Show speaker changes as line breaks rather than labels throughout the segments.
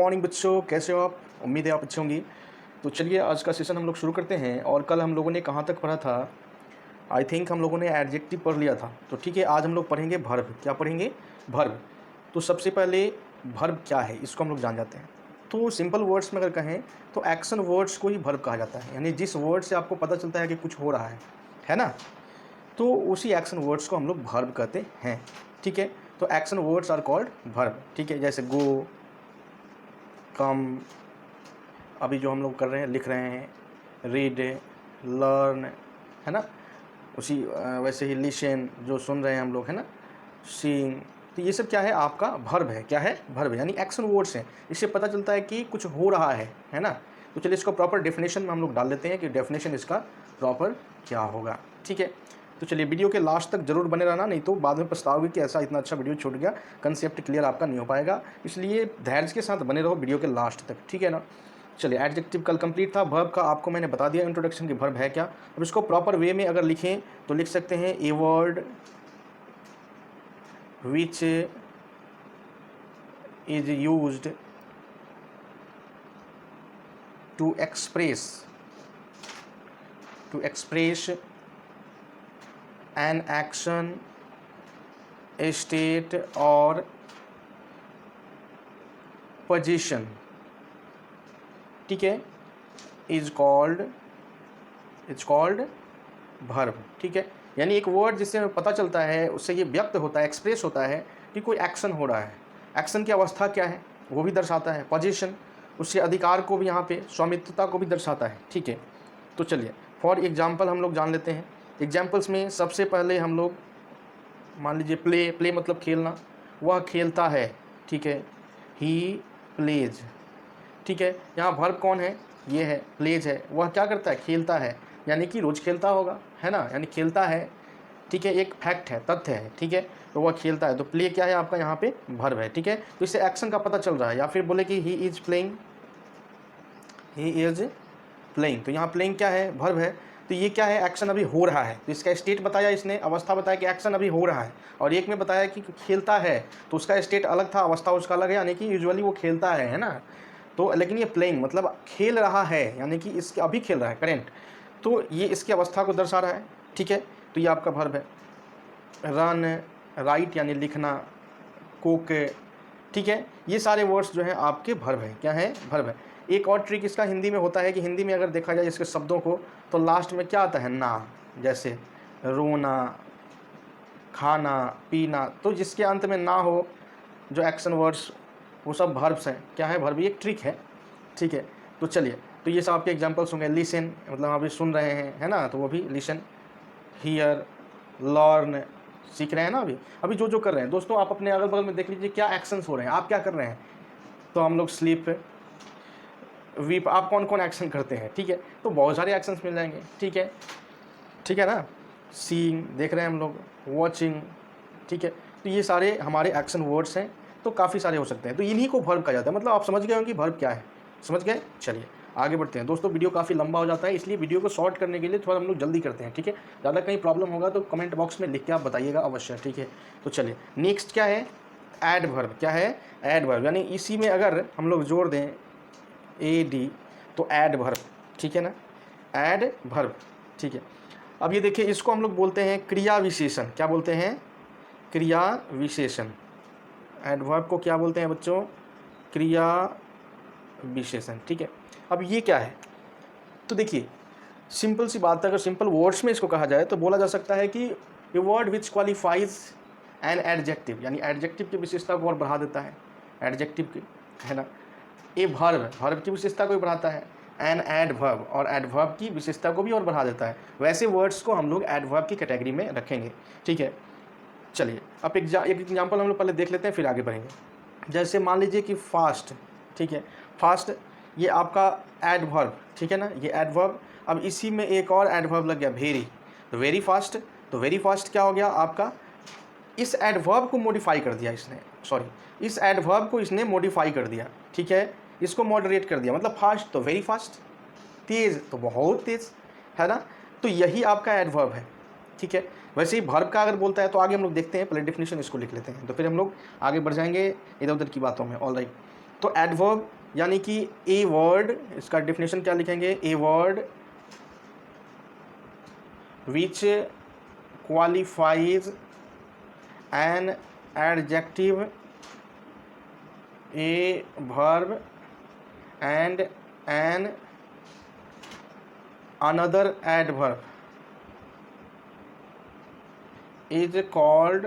Morning बच्चों, कैसे हो आप? उम्मीद है आप अच्छे होंगी। तो चलिए आज का सेशन हम लोग शुरू करते हैं। और कल हम लोगों ने कहाँ तक पढ़ा था? आई थिंक हम लोगों ने एडजेक्टिव पढ़ लिया था। तो ठीक है, आज हम लोग पढ़ेंगे वर्ब। क्या पढ़ेंगे? वर्ब। तो सबसे पहले वर्ब क्या है इसको हम लोग जान जाते हैं। तो सिंपल वर्ड्स में अगर कहें तो एक्शन वर्ड्स को ही वर्ब कहा जाता है, यानी जिस वर्ड से आपको पता चलता है कि कुछ हो रहा है ना, तो उसी एक्शन वर्ड्स को हम लोग वर्ब कहते हैं। ठीक है, तो action words are called verb. ठीक है, जैसे गो, कम, अभी जो हम लोग कर रहे हैं, लिख रहे हैं, रीड, लर्न, है ना, उसी वैसे ही लिसन, जो सुन रहे हैं हम लोग, है ना, सीइंग। तो ये सब क्या है? आपका वर्ब है। क्या है? वर्ब, यानी एक्शन वर्ड्स हैं। इससे पता चलता है कि कुछ हो रहा है ना। तो चलिए इसको प्रॉपर डेफिनेशन में हम लोग डाल देते हैं कि डेफिनेशन इसका प्रॉपर क्या होगा। ठीक है, तो चलिए वीडियो के लास्ट तक जरूर बने रहना, नहीं तो बाद में पछताओगे कि ऐसा इतना अच्छा वीडियो छूट गया, कंसेप्ट क्लियर आपका नहीं हो पाएगा। इसलिए धैर्य के साथ बने रहो वीडियो के लास्ट तक। ठीक है ना। चलिए, एडजेक्टिव कल कंप्लीट था। वर्ब का आपको मैंने बता दिया इंट्रोडक्शन कि वर्ब है क्या। अब इसको प्रॉपर वे में अगर लिखें तो लिख सकते हैं a word which is used to express an action, state और पोजीशन। ठीक है, इज कॉल्ड वर्ब। ठीक है, यानी एक वर्ड जिससे हमें पता चलता है, उससे ये व्यक्त होता है, एक्सप्रेस होता है कि कोई एक्शन हो रहा है। एक्शन की अवस्था क्या है वो भी दर्शाता है। पोजीशन, उससे अधिकार को भी, यहाँ पे स्वामित्वता को भी दर्शाता है। ठीक है, तो चलिए फॉर एग्जाम्पल हम लोग जान लेते हैं। एग्जाम्पल्स में सबसे पहले हम लोग मान लीजिए प्ले मतलब खेलना, वह खेलता है। ठीक है, ही प्लेज। ठीक है, यहाँ वर्ब कौन है? ये है, प्लेज है। वह क्या करता है? खेलता है, यानी कि रोज खेलता होगा, है ना, यानी खेलता है। ठीक है, एक फैक्ट है, तथ्य है। ठीक है, तो वह खेलता है। तो प्ले क्या है आपका? यहाँ पे वर्ब है। ठीक है, तो इससे एक्शन का पता चल रहा है। या फिर बोले कि ही इज प्लेइंग, तो यहाँ प्लेइंग क्या है? वर्ब है। तो ये क्या है? एक्शन अभी हो रहा है। तो इसका स्टेट बताया इसने, अवस्था बताया कि एक्शन अभी हो रहा है। और एक में बताया कि खेलता है, तो उसका स्टेट अलग था, अवस्था उसका अलग है, यानी कि यूजुअली वो खेलता है ना। तो लेकिन ये प्लेइंग मतलब खेल रहा है, यानी कि इसके अभी खेल रहा है, करेंट। तो ये इसकी अवस्था को दर्शा रहा है। ठीक है, तो ये आपका वर्ब है। रन, राइट यानी लिखना, कुक। ठीक है, ये सारे वर्ड्स जो हैं आपके वर्ब है। क्या है? वर्ब है। एक और ट्रिक इसका हिंदी में होता है कि हिंदी में अगर देखा जाए इसके शब्दों को, तो लास्ट में क्या आता है? ना। जैसे रोना, खाना, पीना, तो जिसके अंत में ना हो, जो एक्शन वर्ड्स, वो सब वर्ब्स हैं। क्या है? वर्ब। एक ट्रिक है। ठीक है, तो चलिए, तो ये सब आपके एग्जांपल्स होंगे। लिसन मतलब अभी सुन रहे हैं, है ना, तो वो भी लिसन। हियर, लर्न, सीख रहे हैं ना, अभी जो जो कर रहे हैं। दोस्तों आप अपने अगल बगल में देख लीजिए क्या एक्शंस हो रहे हैं, आप क्या कर रहे हैं। तो हम लोग स्लीप, वीप, आप कौन कौन एक्शन करते हैं? ठीक है, तो बहुत सारे एक्शंस मिल जाएंगे। ठीक है ना। सीइंग, देख रहे हैं हम लोग, वॉचिंग। ठीक है, तो ये सारे हमारे एक्शन वर्ड्स हैं। तो काफ़ी सारे हो सकते हैं। तो इन्हीं को वर्ब कहा जाता है। मतलब आप समझ गए होंगे वर्ब क्या है। समझ गए? चलिए आगे बढ़ते हैं। दोस्तों वीडियो काफ़ी लंबा हो जाता है, इसलिए वीडियो को शॉर्ट करने के लिए थोड़ा हम लोग जल्दी करते हैं। ठीक है, ज़्यादा कहीं प्रॉब्लम होगा तो कमेंट बॉक्स में लिख के आप बताइएगा अवश्य। ठीक है, तो चलिए नेक्स्ट क्या है? एडवर्ब। क्या है? एडवर्ब, यानी इसी में अगर हम लोग जोड़ दें AD, तो एडवर्ब। ठीक है ना, एडवर्ब। ठीक है, अब ये देखिए, इसको हम लोग बोलते हैं क्रिया विशेषण। क्या बोलते हैं? क्रिया विशेषण। एडवर्ब को क्या बोलते हैं बच्चों? क्रिया विशेषण। ठीक है, अब ये क्या है? तो देखिए सिंपल सी बात है, अगर सिंपल वर्ड्स में इसको कहा जाए तो बोला जा सकता है कि ए word which qualifies an adjective, यानी एडजेक्टिव की विशेषता को और बढ़ा देता है। एडजेक्टिव की, है ना। ए वर्ब की विशेषता को भी बढ़ाता है। एन एडवर्ब, और एडवर्ब की विशेषता को भी और बढ़ा देता है। वैसे वर्ड्स को हम लोग एडवर्ब की कैटेगरी में रखेंगे। ठीक है, चलिए अब एक एग्जाम्पल हम लोग पहले देख लेते हैं, फिर आगे बढ़ेंगे। जैसे मान लीजिए कि फास्ट। ठीक है, फास्ट ये आपका एडवर्ब। ठीक है ना, ये एडवर्ब। अब इसी में एक और एडवर्ब लग गया, वेरी। तो वेरी फास्ट, तो वेरी फास्ट क्या हो गया आपका? इस एडवर्ब को मॉडिफाई कर दिया इसने, इस एडवर्ब को इसने मॉडिफाई कर दिया। ठीक है, इसको मॉडरेट कर दिया। मतलब फास्ट तो वेरी फास्ट, तेज़ तो बहुत तेज़, है ना। तो यही आपका एडवर्ब है। ठीक है, वैसे ही वर्ब का अगर बोलता है तो आगे हम लोग देखते हैं। पहले डेफिनेशन इसको लिख लेते हैं, तो फिर हम लोग आगे बढ़ जाएंगे इधर उधर की बातों में। ऑलराइट, तो एडवर्ब यानी कि ए वर्ड, इसका डेफिनेशन क्या लिखेंगे, ए word which qualifies an adjective, a verb and an another adverb is called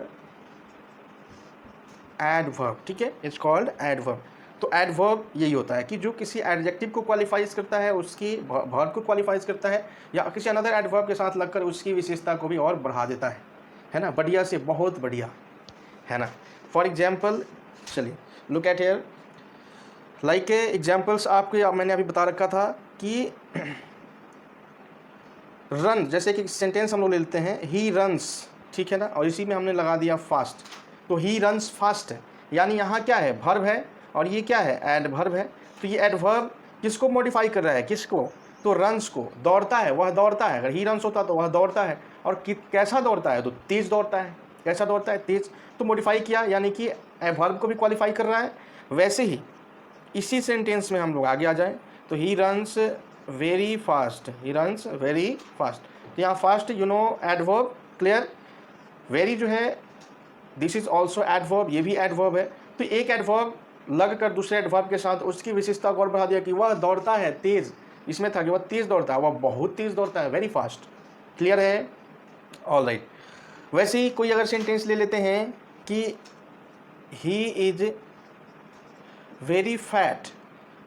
adverb. ठीक है, इज कॉल्ड एडवर्ब। तो एडवर्ब यही होता है कि जो किसी एडजेक्टिव को क्वालिफाइज करता है, उसकी वर्ब को क्वालिफाइज करता है, या किसी अनदर एडवर्ब के साथ लगकर उसकी विशेषता को भी और बढ़ा देता है ना, बढ़िया से बहुत बढ़िया, है ना। फॉर एग्जाम्पल, चलिए look at here, like examples आपको मैंने अभी बता रखा था कि रन, जैसे कि सेंटेंस हम लोग लेते हैं, ही रन्स, ठीक है ना, और इसी में हमने लगा दिया फास्ट, तो ही रन्स फास्ट है, यानी यहाँ क्या है, वर्ब है, और ये क्या है, एडवर्ब है। तो ये एडवर्ब किसको मॉडिफाई कर रहा है, किसको, तो रन्स को, दौड़ता है, वह दौड़ता है, अगर ही रन्स होता तो वह दौड़ता है, और कैसा दौड़ता है, तो तेज़ दौड़ता है, कैसा दौड़ता है, तेज़, तो मॉडिफाई किया, यानी कि एडवर्ब को भी क्वालिफाई कर रहा है। वैसे ही इसी सेंटेंस में हम लोग आगे आ जाएं, तो he runs very fast, he runs very fast, तो यहाँ fast you know adverb, clear. Very जो है दिस इज ऑल्सो एडवर्ब, ये भी एडवर्ब है। तो एक एडवर्ब लग कर दूसरे एडवर्ब के साथ उसकी विशेषता को और बढ़ा दिया कि वह दौड़ता है तेज़, इसमें था कि वह तेज़ दौड़ता है, वह बहुत तेज़ दौड़ता है, वेरी फास्ट, क्लियर है, ऑल राइट। वैसे ही कोई अगर सेंटेंस ले लेते हैं कि he is very fat,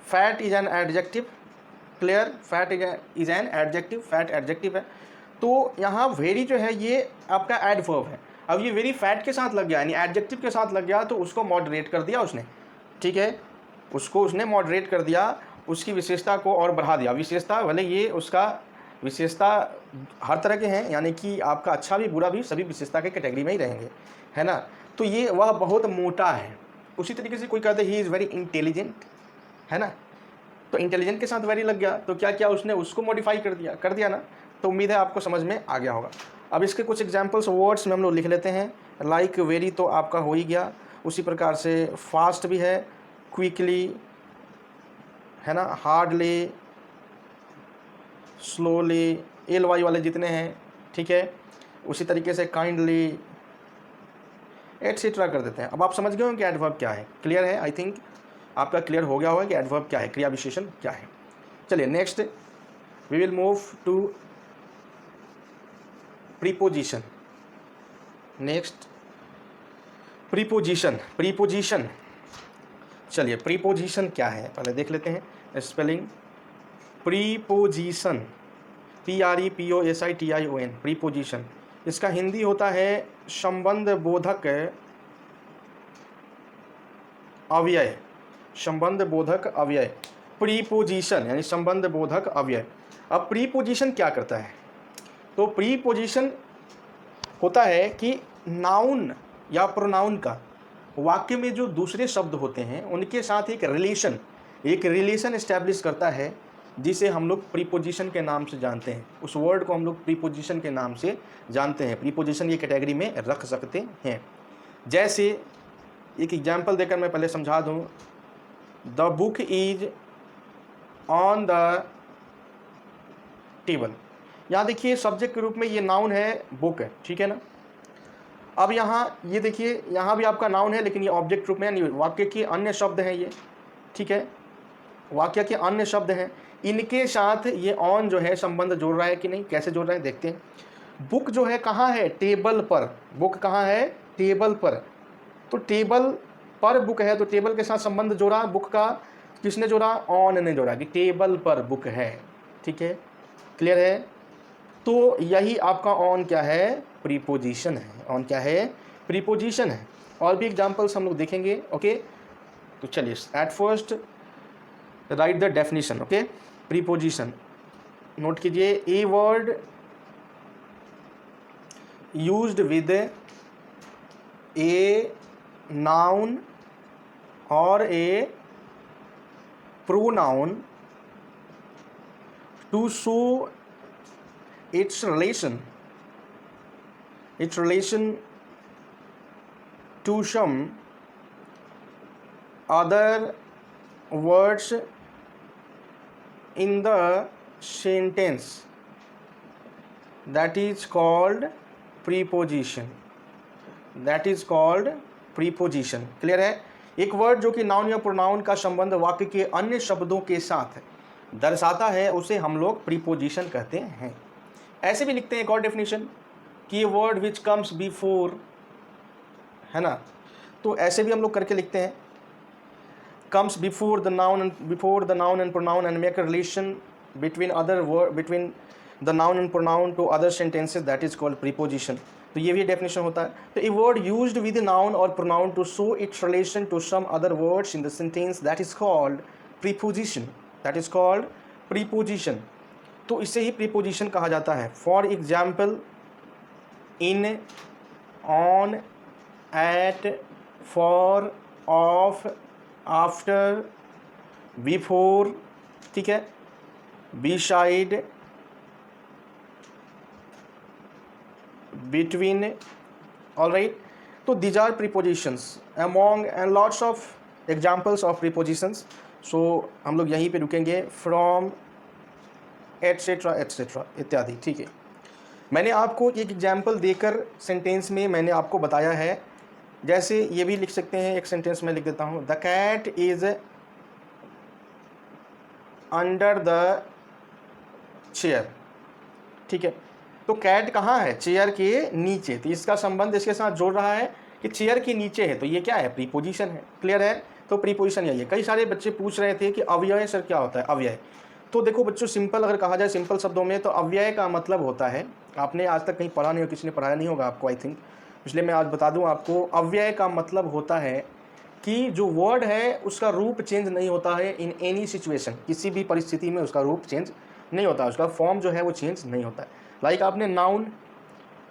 fat is an adjective, clear, fat is an adjective, fat adjective है, तो यहाँ वेरी जो है ये आपका एडवर्ब है। अब ये वेरी फैट के साथ लग गया, यानी एडजेक्टिव के साथ लग गया, तो उसको मॉडरेट कर दिया उसने, ठीक है, उसको उसने मॉडरेट कर दिया, उसकी विशेषता को और बढ़ा दिया। विशेषता भले ये उसका विशेषता हर तरह के हैं, यानी कि आपका अच्छा भी बुरा भी सभी विशेषता के कैटेगरी में ही रहेंगे, है ना। तो ये वह बहुत मोटा है। उसी तरीके से कोई कहते हैं ही इज़ वेरी इंटेलिजेंट, है ना, तो इंटेलिजेंट के साथ वेरी लग गया, तो क्या किया उसने, उसको मॉडिफाई कर दिया ना। तो उम्मीद है आपको समझ में आ गया होगा। अब इसके कुछ एग्जांपल्स वर्ड्स में हम लोग लिख लेते हैं, लाइक वेरी तो आपका हो ही गया, उसी प्रकार से फास्ट भी है, क्विकली, है ना, हार्डली, स्लोली, एल वाई वाले जितने हैं, ठीक है, उसी तरीके से काइंडली, एटसेट्रा कर देते हैं। अब आप समझ गए हो कि एडवर्ब क्या है, क्लियर है, आई थिंक आपका क्लियर हो गया होगा कि एडवर्ब क्या है, क्रिया विशेषण क्या है। चलिए next we will move to preposition. Next preposition, preposition, चलिए प्रीपोजिशन क्या है पहले देख लेते हैं स्पेलिंग। प्रीपोजिशन, PREPOSITION, प्रीपोजिशन, इसका हिंदी होता है संबंध बोधक अव्यय, संबंध बोधक अव्यय, प्रीपोजिशन यानी संबंध बोधक अव्यय। अब प्रीपोजिशन क्या करता है, तो प्रीपोजिशन होता है कि नाउन या प्रोनाउन का वाक्य में जो दूसरे शब्द होते हैं उनके साथ एक रिलेशन एस्टैब्लिश करता है, जिसे हम लोग प्रीपोजिशन के नाम से जानते हैं। उस वर्ड को हम लोग प्रीपोजिशन के नाम से जानते हैं, प्रीपोजिशन ये कैटेगरी में रख सकते हैं। जैसे एक एग्जाम्पल देकर मैं पहले समझा दूं, the book is on the table. यहाँ देखिए सब्जेक्ट के रूप में ये नाउन है, बुक है, ठीक है ना। अब यहाँ ये देखिए, यहाँ भी आपका नाउन है, लेकिन ये ऑब्जेक्ट रूप में नहीं, वाक्य के अन्य शब्द हैं ये, ठीक है, वाक्य के अन्य शब्द हैं, इनके साथ ये ऑन जो है संबंध जोड़ रहा है कि नहीं, कैसे जोड़ रहा है देखते हैं। बुक जो है कहाँ है, टेबल पर, बुक कहाँ है, टेबल पर, तो टेबल पर बुक है, तो टेबल के साथ संबंध जोड़ा बुक का, किसने जोड़ा, ऑन ने जोड़ा कि टेबल पर बुक है, ठीक है, क्लियर है। तो यही आपका ऑन क्या है, प्रीपोजिशन है, ऑन क्या है, प्रीपोजिशन है। और भी एग्जांपल्स हम लोग देखेंगे, ओके। तो चलिए at first right the definition, okay. Preposition note कीजिए, a word used with a noun और a pronoun to show its relation to some other words in the sentence that is called preposition, that is called preposition. Clear है? एक word जो कि noun या pronoun का संबंध वाक्य के अन्य शब्दों के साथ दर्शाता है उसे हम लोग प्रीपोजिशन कहते हैं। ऐसे भी लिखते हैं एक और डेफिनेशन कि ये वर्ड विच कम्स बिफोर, है ना, तो ऐसे भी हम लोग करके लिखते हैं comes before the noun and pronoun and make a relation between the noun and pronoun to other sentences, that is called preposition। तो ये भी डेफिनेशन होता है। तो a word used with the noun or pronoun to show its relation to some other words in the sentence, that is called preposition, that is called preposition। तो इसे ही preposition कहा जाता है। For example, in, on, at, for, of, after, before, ठीक है, beside, between, alright. तो these are prepositions among and lots of examples of prepositions. So हम लोग यहीं पे रुकेंगे, फ्रॉम, एटसेट्रा एटसेट्रा इत्यादि, ठीक है। मैंने आपको एक एग्जाम्पल देकर सेंटेंस में मैंने आपको बताया है, जैसे ये भी लिख सकते हैं, एक सेंटेंस में लिख देता हूँ, the cat is under the chair, ठीक है। तो कैट कहाँ है? चेयर के नीचे। तो इसका संबंध इसके साथ जोड़ रहा है कि चेयर के नीचे है, तो ये क्या है? प्रीपोजिशन है। क्लियर है? तो प्रीपोजिशन यही है। कई सारे बच्चे पूछ रहे थे कि अव्यय सर क्या होता है? अव्यय, तो देखो बच्चों, सिंपल अगर कहा जाए सिंपल शब्दों में, तो अव्यय का मतलब होता है, आपने आज तक कहीं पढ़ा नहीं हो, किसी ने पढ़ाया नहीं होगा आपको आई थिंक, इसलिए मैं आज बता दूं आपको। अव्यय का मतलब होता है कि जो वर्ड है उसका रूप चेंज नहीं होता है इन एनी सिचुएशन, किसी भी परिस्थिति में उसका रूप चेंज नहीं होता, उसका फॉर्म जो है वो चेंज नहीं होता है। लाइक आपने noun,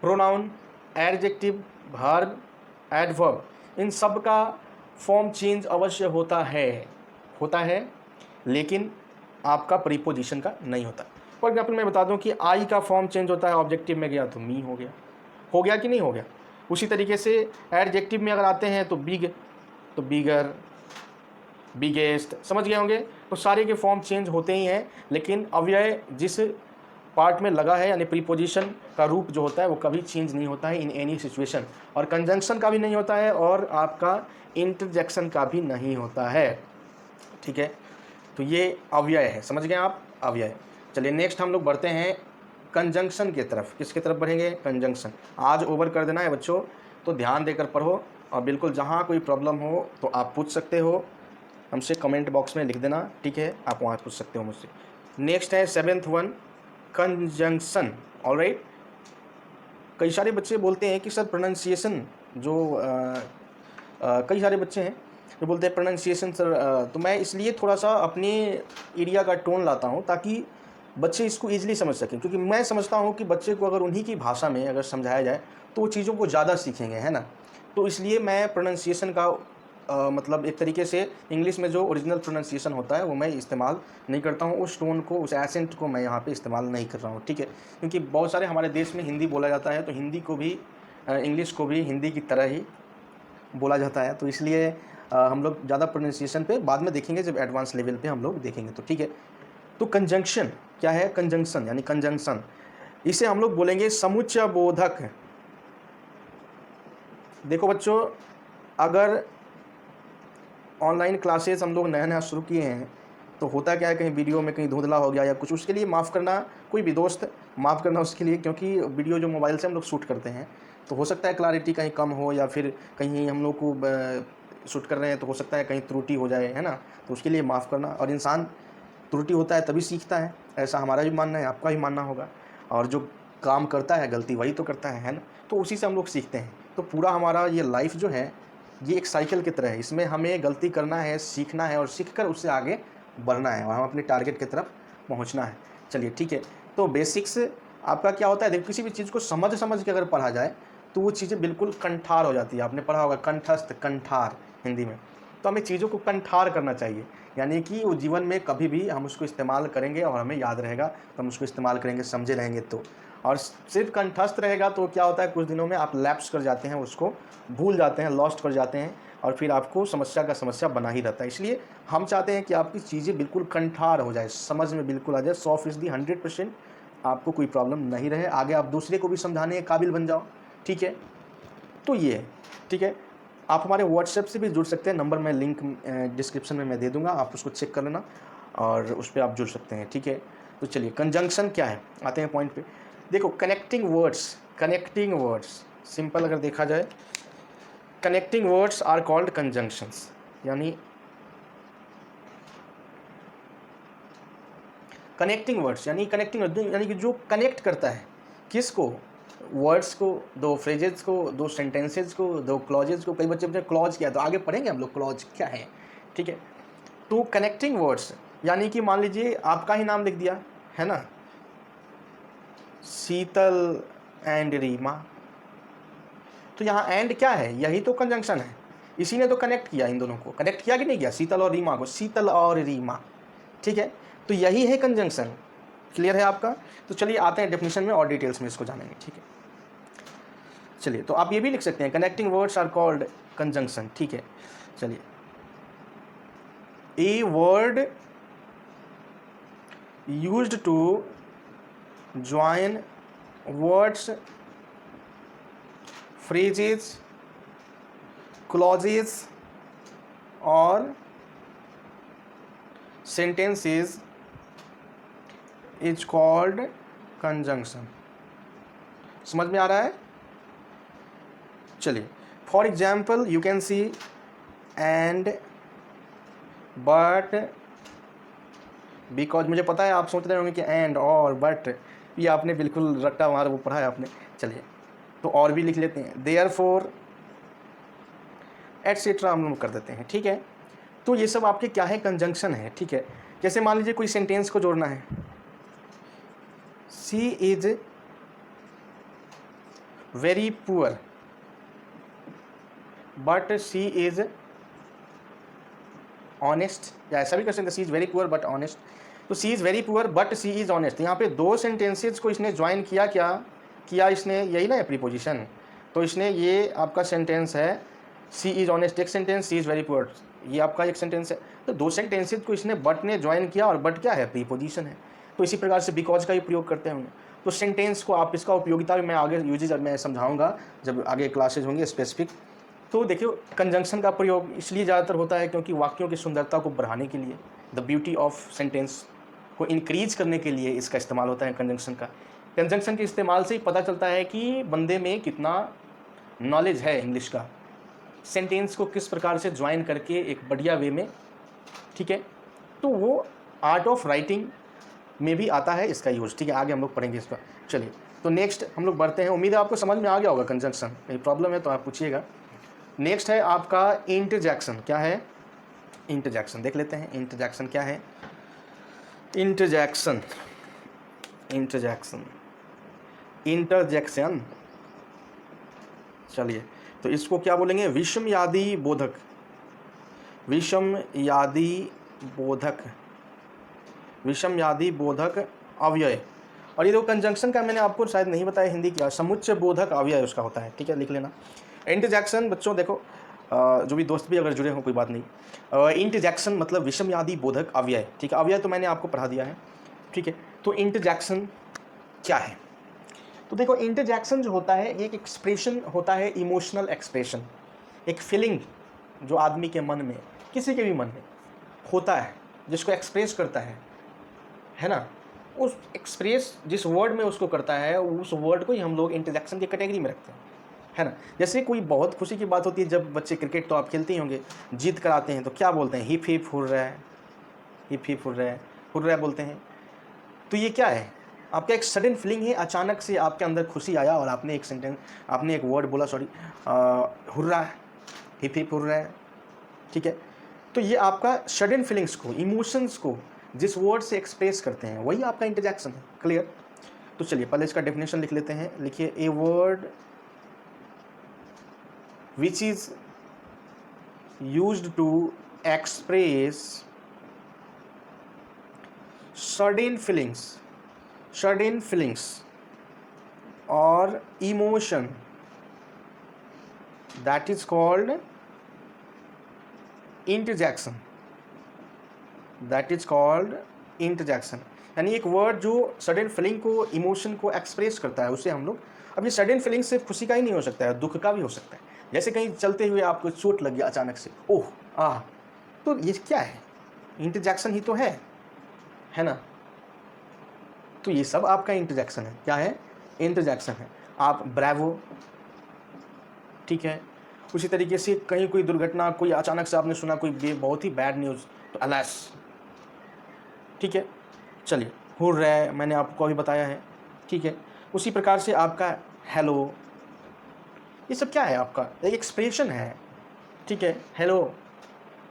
pronoun, adjective, verb, adverb, इन सब का फॉर्म चेंज अवश्य होता है, लेकिन आपका प्रीपोजिशन का नहीं होता। फॉर एग्जाम्पल मैं बता दूं कि आई का फॉर्म चेंज होता है, ऑब्जेक्टिव में गया तो मी हो गया कि नहीं हो गया। उसी तरीके से एडजेक्टिव में अगर आते हैं तो बिग, तो बिगर, बिगेस्ट, समझ गए होंगे। तो सारे के फॉर्म चेंज होते ही हैं, लेकिन अव्यय जिस पार्ट में लगा है यानी प्रीपोजिशन का रूप जो होता है वो कभी चेंज नहीं होता है इन एनी सिचुएशन, और कंजंक्शन का भी नहीं होता है और आपका इंटरजेक्शन का भी नहीं होता है, ठीक है। तो ये अव्यय है, समझ गए आप? अव्यय। चलिए नेक्स्ट हम लोग बढ़ते हैं कंजंक्शन की तरफ। किसकी तरफ बढ़ेंगे? कंजंक्शन। आज ओवर कर देना है बच्चों, तो ध्यान देकर पढ़ो, और बिल्कुल जहाँ कोई प्रॉब्लम हो तो आप पूछ सकते हो हमसे, कमेंट बॉक्स में लिख देना, ठीक है, आप वहाँ पूछ सकते हो मुझसे। नेक्स्ट है 7th वन, कंजंक्शन, ऑलराइट। कई सारे बच्चे बोलते हैं कि सर प्रोनाउंसिएशन जो कई सारे बच्चे हैं जो बोलते हैं प्रोनाउंसिएशन सर, तो मैं इसलिए थोड़ा सा अपने एरिया का टोन लाता हूँ ताकि बच्चे इसको ईजिली समझ सकें, क्योंकि मैं समझता हूँ कि बच्चे को अगर उन्हीं की भाषा में अगर समझाया जाए तो वो चीज़ों को ज़्यादा सीखेंगे, है ना। तो इसलिए मैं प्रोनाउंसिएशन का मतलब एक तरीके से इंग्लिश में जो ओरिजिनल प्रोनाउंसिएशन होता है वो मैं इस्तेमाल नहीं करता हूँ, उस टोन को, उस एसेंट को मैं यहाँ पे इस्तेमाल नहीं कर रहा हूँ, ठीक है। क्योंकि बहुत सारे हमारे देश में हिंदी बोला जाता है, तो हिंदी को भी इंग्लिश को भी हिंदी की तरह ही बोला जाता है, तो इसलिए हम लोग ज़्यादा प्रोनाउंसिएशन पे बाद में देखेंगे, जब एडवांस लेवल पे हम लोग देखेंगे, तो ठीक है। तो कंजंक्शन क्या है? कंजंक्शन यानी कंजंक्शन, इसे हम लोग बोलेंगे समुच्चय बोधक। देखो बच्चों, अगर ऑनलाइन क्लासेस हम लोग नया शुरू किए हैं तो होता क्या है, कहीं वीडियो में कहीं धुंधला हो गया या कुछ, उसके लिए माफ़ करना, कोई भी दोस्त माफ़ करना उसके लिए, क्योंकि वीडियो जो मोबाइल से हम लोग शूट करते हैं तो हो सकता है क्लैरिटी कहीं कम हो, या फिर कहीं हम लोग को शूट कर रहे हैं तो हो सकता है कहीं त्रुटि हो जाए, है ना। तो उसके लिए माफ़ करना, और इंसान त्रुटि होता है तभी सीखता है, ऐसा हमारा भी मानना है, आपका भी मानना होगा। और जो काम करता है गलती वही तो करता है ना, तो उसी से हम लोग सीखते हैं। तो पूरा हमारा ये लाइफ जो है ये एक साइकिल की तरह है, इसमें हमें गलती करना है, सीखना है, और सीखकर उससे आगे बढ़ना है, और हम अपने टारगेट की तरफ पहुंचना है। चलिए ठीक है, तो बेसिक्स आपका क्या होता है, देखो किसी भी चीज़ को समझ के अगर पढ़ा जाए तो वो चीज़ें बिल्कुल कंठार हो जाती है। आपने पढ़ा होगा कंठस्थ, कंठार हिंदी में, तो हमें चीज़ों को कंठार करना चाहिए, यानी कि वो जीवन में कभी भी हम उसको इस्तेमाल करेंगे और हमें याद रहेगा, तो हम उसको इस्तेमाल करेंगे, समझे रहेंगे तो। और सिर्फ कंठस्थ रहेगा तो क्या होता है, कुछ दिनों में आप लैप्स कर जाते हैं, उसको भूल जाते हैं, लॉस्ट कर जाते हैं, और फिर आपको समस्या का समस्या बना ही रहता है। इसलिए हम चाहते हैं कि आपकी चीज़ें बिल्कुल कंठार हो जाए, समझ में बिल्कुल आ जाए, 100% 100% आपको कोई प्रॉब्लम नहीं रहे, आगे आप दूसरे को भी समझाने के काबिल बन जाओ। ठीक है, तो ये है। ठीक है, आप हमारे व्हाट्सएप से भी जुड़ सकते हैं, नंबर मैं लिंक डिस्क्रिप्शन में मैं दे दूंगा, आप उसको चेक कर लेना और उस पर आप जुड़ सकते हैं। ठीक है, तो चलिए कंजंक्शन क्या है, आते हैं पॉइंट पे। देखो कनेक्टिंग वर्ड्स सिंपल अगर देखा जाए, connecting words are called conjunctions, यानी कनेक्टिंग वर्ड्स यानी कि जो कनेक्ट करता है किसको, वर्ड्स को, दो फ्रेजेस को, दो सेंटेंसेज को, दो क्लॉजेज को। कई बच्चे पूछते हैं क्लॉज क्या है, तो आगे पढ़ेंगे हम लोग क्लॉज क्या है। ठीक है, तो कनेक्टिंग वर्ड्स यानी कि मान लीजिए आपका ही नाम लिख दिया है ना, शीतल एंड रीमा, तो यहाँ एंड क्या है, यही तो कंजंक्शन है, इसी ने तो कनेक्ट किया, इन दोनों को कनेक्ट किया कि नहीं किया, शीतल और रीमा को, शीतल और रीमा। ठीक है, तो यही है कंजंक्शन। क्लियर है आपका? तो चलिए आते हैं डेफिनेशन में और डिटेल्स में इसको जानेंगे। ठीक है, चलिए तो आप ये भी लिख सकते हैं connecting words are called conjunction. ठीक है, चलिए, a word used to join words, phrases, clauses और sentences is called conjunction। समझ में आ रहा है? चलिए, for example you can see and, but, because. मुझे पता है आप सोच रहे होंगे कि एंड और बट ये आपने बिल्कुल रट्टा मार वो पढ़ा है आपने। चलिए, तो और भी लिख लेते हैं, देयरफॉर, एटसेट्रा हम लोग कर देते हैं। ठीक है, तो ये सब आपके क्या है, कंजंक्शन है। ठीक है, जैसे मान लीजिए कोई सेंटेंस को जोड़ना है, she is very poor but she is honest, या ऐसा भी कर सकते हैं, she is very poor but honest. तो she is very poor but she is honest, यहाँ पे दो सेंटेंसेस को इसने ज्वाइन किया, क्या किया इसने, यही ना है प्रीपोजिशन। तो इसने, ये आपका सेंटेंस है सी इज ऑनेस्ट एक sentence, she is very poor ये आपका एक सेंटेंस है, तो दो सेंटेंसेज को इसने बट ने ज्वाइन किया, और बट क्या है, प्रीपोजिशन है। तो इसी प्रकार से बिकॉज का ही प्रयोग करते होंगे। तो सेंटेंस को आप, इसका उपयोगिता भी मैं आगे यूजेज मैं समझाऊंगा जब आगे क्लासेज होंगे स्पेसिफिक। तो देखियो कंजंक्शन का प्रयोग इसलिए ज़्यादातर होता है क्योंकि वाक्यों की सुंदरता को बढ़ाने के लिए, द ब्यूटी ऑफ सेंटेंस को इंक्रीज करने के लिए इसका इस्तेमाल होता है कंजंक्शन का। कंजंक्शन के इस्तेमाल से ही पता चलता है कि बंदे में कितना नॉलेज है इंग्लिश का, सेंटेंस को किस प्रकार से ज्वाइन करके एक बढ़िया वे में। ठीक है, तो वो आर्ट ऑफ राइटिंग में भी आता है इसका यूज। ठीक है, आगे हम लोग पढ़ेंगे इसका। चलिए, तो नेक्स्ट हम लोग बढ़ते हैं, उम्मीद है आपको समझ में आ गया होगा कंजंक्शन, कोई प्रॉब्लम है तो आप पूछिएगा। नेक्स्ट है आपका इंटरजेक्शन। क्या है इंटरजेक्शन, देख लेते हैं इंटरजेक्शन क्या है। इंटरजेक्शन चलिए, तो इसको क्या बोलेंगे, विषमयादी बोधक, विषमयादी बोधक अव्यय। और ये जो कंजंक्शन का मैंने आपको शायद नहीं बताया हिंदी क्या, समुच्चय बोधक अव्यय उसका होता है। ठीक है, लिख लेना इंटरजेक्शन। बच्चों देखो, जो भी दोस्त भी अगर जुड़े हों कोई बात नहीं, इंटरजेक्शन मतलब विषमयादी बोधक अव्यय। ठीक है, अव्यय तो मैंने आपको पढ़ा दिया है। ठीक है, तो इंटरजेक्शन क्या है, तो देखो इंटरजेक्शन जो होता है एक एक्सप्रेशन होता है, इमोशनल एक्सप्रेशन, एक फीलिंग जो आदमी के मन में, किसी के भी मन में होता है, जिसको एक्सप्रेस करता है ना, उस एक्सप्रेस जिस वर्ड में उसको करता है, उस वर्ड को ही हम लोग इंटरजेक्शन की कैटेगरी में रखते हैं, है ना। जैसे कोई बहुत खुशी की बात होती है, जब बच्चे क्रिकेट तो आप खेलते ही होंगे, जीत कर आते हैं तो क्या बोलते हैं, hip hip hurrah, hip hip hurrah बोलते हैं। तो ये क्या है, आपका एक सडन फीलिंग है, अचानक से आपके अंदर खुशी आया और आपने एक वर्ड बोला, sorry, hurrah, hip hip hurrah. ठीक है, तो ये आपका सडन फीलिंग्स को, इमोशंस को जिस वर्ड से एक्सप्रेस करते हैं, वही आपका इंटरजेक्शन है। क्लियर? तो चलिए पहले इसका डेफिनेशन लिख लेते हैं। लिखिए, a word which is used to express sudden feelings और emotion, that is called interjection, that is called interjection. यानी एक वर्ड जो सडन फीलिंग को, इमोशन को एक्सप्रेस करता है, उसे हम लोग, अब ये सडन फीलिंग सिर्फ खुशी का ही नहीं हो सकता है, दुख का भी हो सकता है। जैसे कहीं चलते हुए आपको चोट लग गया अचानक से, ओह आह, तो ये क्या है? इंटरजेक्शन ही तो है ना? तो ये सब आपका इंटरजेक्शन है। क्या है? इंटरजेक्शन है। आप ब्रेवो, ठीक है। उसी तरीके से कहीं कोई दुर्घटना, कोई अचानक से आपने सुना कोई बहुत ही बैड न्यूज़, तो अलास, ठीक है। चलिए, हुर्रे मैंने आपको अभी बताया है, ठीक है। उसी प्रकार से आपका हेलो, ये सब क्या है? आपका एक एक्सप्रेशन है, ठीक है। हेलो,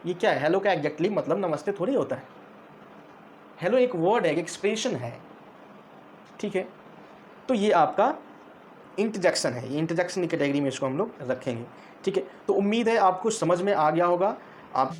ये क्या है? हेलो का एग्जैक्टली मतलब नमस्ते थोड़ी होता है। हेलो एक वर्ड है, एक एक्सप्रेशन है, ठीक है। तो ये आपका इंटरजेक्शन है, ये इंटरजेक्शन की कैटेगरी में इसको हम लोग रखेंगे, ठीक है। तो उम्मीद है आपको समझ में आ गया होगा। आप